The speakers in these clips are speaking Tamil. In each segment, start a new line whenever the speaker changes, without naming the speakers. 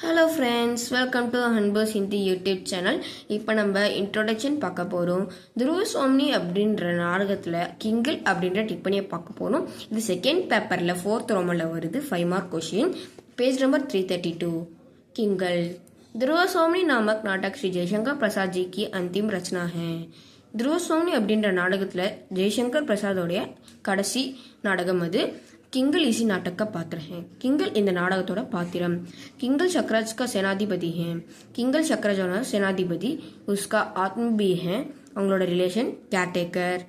ஹலோ ஃப்ரெண்ட்ஸ், வெல்கம் டு ஹன்பர்ஸ் ஹிந்தி யூடியூப் சேனல். இப்போ நம்ம இன்ட்ரோடக்ஷன் பார்க்க போகிறோம். துருவசுவாமினி அப்படின்ற நாடகத்தில் கிங்கிள் அப்படின்ற டிப்பனியை பார்க்க போகிறோம். இது செகண்ட் பேப்பரில் 4th ரோமனில் வருது. 5 mark question. Page number 332. Kingal. Dhruvswamini नामक नाटक श्री जयशंकर प्रसाद जी की अंतिम रचना है. துருவசுவாமினி அப்படின்ற நாடகத்தில் ஜெய்சங்கர் பிரசாதோடைய கடைசி நாடகம் அது. किंगल इसी नाटक का पात्र है. किंगल इन नाटकத்தோட பாத்திரம். किंगल शक्रराज का सेनाधिपति है. किंगल शक्रराज सेनाधिपति उसका आत्मा भी है. அவங்களோட ரிலேஷன் கேர்டேக்கர்.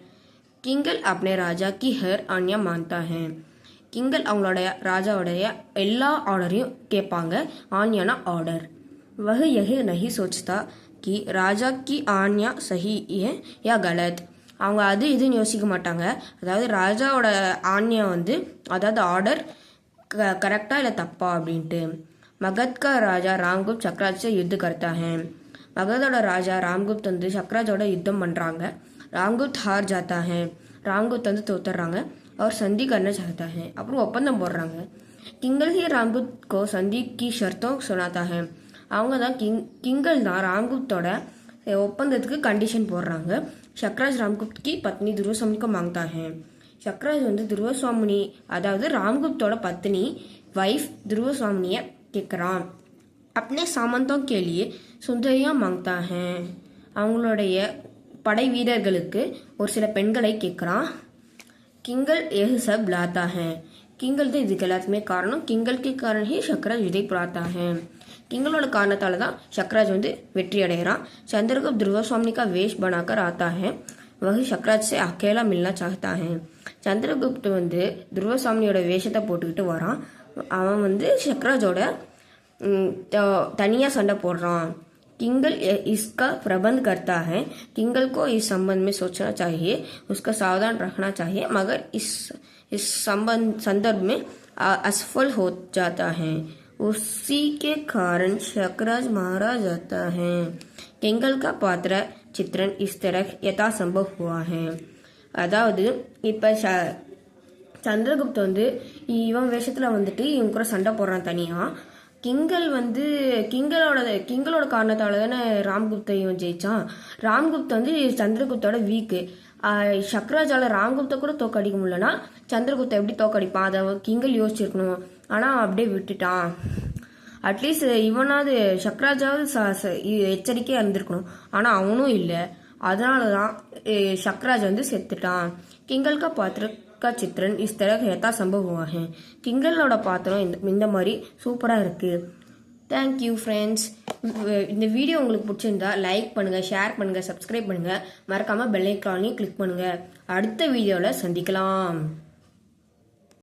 किंगल अपने राजा की हर आज्ञा मानता है. किंगल அவங்களோட ராஜாவுடைய எல்லா ஆர்டரையும் கேட்பாங்க. ஆஞ்ஞானா ஆர்டர். वह यह नहीं सोचता कि राजा की आज्ञा सही है या गलत. அவங்க அது இதுன்னு யோசிக்க மாட்டாங்க. அதாவது ராஜாவோட ஆண்யா அதாவது ஆர்டர் கரெக்டா இல்லை தப்பா அப்படின்ட்டு. மகத் கா ராஜா ராம்குப்த் சக்ராஜ் से युद्ध करता है. மகதோட ராஜா ராம்குப்த் சக்ராஜோட யுத்தம் பண்றாங்க. ராம்குப்த் हार जाता है. ராம்குப்த் தோத்துறாங்க. और संधि करना चाहता है. அப்புறம் ஒப்பந்தம் போடுறாங்க. किंगल ही रामगुप्त को संधि की शर्तों सुनाता है. அவங்க தான் கிங்கல் தான் ராம்குப்தோட ஒப்பந்தத்துக்கு கண்டிஷன் போடுறாங்க. शक्रराज रामगुप्त की पत्नी दुर्वासामिनी को मांगता है. शक्रराज दुर्वासामिनी अदावदु रामगुप्तोட पत्नी वाइफ दुर्वासामिनिय கேட்குறான். अपने सामंतों के लिए सुंदरियां मांगता है. அவங்களுடைய படை வீரர்களுக்கு ஒரு சில பெண்களை கேட்குறான். किंगल यह सब लाता है. किंगल தான் இதுக்கு எல்லாத்துமே காரணம். किंगल के कारण ही शक्रराज विजय पाता है. किंगलोட காரணத்தால தான் शक्रराज வெற்றி அடைகிறான். चंद्रगुप्त दुर्वासामिनी का वेश बनाकर आता है. वह शक्रराज से अकेला मिलना चाहता है. चंद्रगुप्त दुर्वासामिनिயோட வேஷத்தை போட்டுக்கிட்டு வரான். அவன் शक्रराजோட தனியா சண்டை போடுறான். किंगल इसका प्रबंध करता है. किंगल को इस संबंध में सोचना चाहिए, उसका सावधान रखना चाहिए, मगर इस संदर्भ में असफल हो जाता है. उसी के कारण शक्रराज मारा जाता है. किंगल का पात्र चित्रण इस तरह यथासंभव हुआ है. அதாவது இப்போ சந்திரகுப்த் இவன் வேஷத்தில் இவன் கூட சண்டை போடுறான் தனியாக. கிங்களோட காரணத்தால தானே ராம்குப்தை இவன் ஜெயிச்சான். ராம்குப்த் சந்திரகுப்தோட வீக்கு. சக்ராஜால ராம்குப்தை கூட தோக்கடிக்க முடியலன்னா சந்திரகுப்தை எப்படி தோக்கடிப்பான்? அதை கிங்கல் யோசிச்சிருக்கணும். ஆனால் அப்படியே விட்டுட்டான். அட்லீஸ்ட் இவனாவது சக்ராஜாவது எச்சரிக்கையாக இருந்திருக்கணும். ஆனால் அவனும் இல்லை. அதனால தான் சக்ராஜ் செத்துட்டான். किंगल का पात्र का चित्रण इस तरह यथासंभव हुआ है. கிங்கலோட பாத்திரம் இந்த மாதிரி சூப்பராக இருக்குது. Thank you friends. இந்த வீடியோ உங்களுக்கு பிடிச்சிருந்தா லைக் பண்ணுங்கள், ஷேர் பண்ணுங்கள், சப்ஸ்கிரைப் பண்ணுங்கள். மறக்காமல் பெல் ஐக்கானையும் கிளிக் பண்ணுங்கள். அடுத்த வீடியோவில் சந்திக்கலாம்.